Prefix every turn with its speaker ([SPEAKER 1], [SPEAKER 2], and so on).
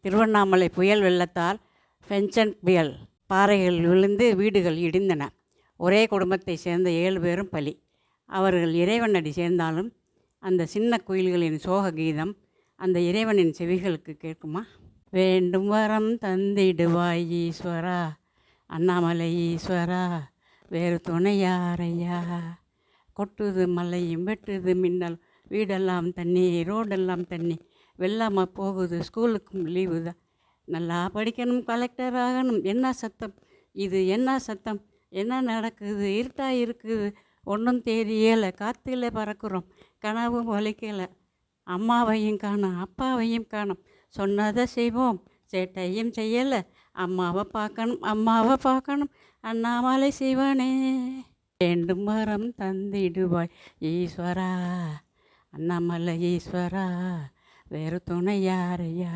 [SPEAKER 1] திருவண்ணாமலை புயல் வெள்ளத்தால் பென்ஷன் புயல் பாறைகள் விழுந்து வீடுகள் இடிந்தன. ஒரே குடும்பத்தை சேர்ந்த 7 பேரும் பலி. அவர்கள் இறைவனடி சேர்ந்தாலும் அந்த சின்ன குயில்களின் சோக கீதம் அந்த இறைவனின் செவிகளுக்கு கேட்குமா? வேண்டும் வரம் தந்திடுவாய் ஈஸ்வரா, அண்ணாமலை ஈஸ்வரா, வேறு துணை யாரையா? கொட்டுது மழையும் வெட்டுது மின்னல், வீடெல்லாம் தண்ணி ரோடெல்லாம் தண்ணி, வெள்ளாமல் போகுது ஸ்கூலுக்கும் லீவு தான். நல்லா படிக்கணும், கலெக்டர் ஆகணும். என்ன சத்தம் இது, என்ன சத்தம், என்ன நடக்குது? இருட்டாக இருக்குது, ஒன்றும் தெரியலை, காற்றுல பறக்கிறோம், கனவும் வலிக்கலை. அம்மாவையும் காணோம், அப்பாவையும் காணோம், சொன்னதை செய்வோம், சேட்டையும் செய்யலை. அம்மாவை பார்க்கணும், அம்மாவை பார்க்கணும், அண்ணாமலை சிவனே. வேண்டும் வரம் தந்திடுவாய் ஈஸ்வரா, அண்ணாமலை ஈஸ்வரா, வேறு துணை யாரையா?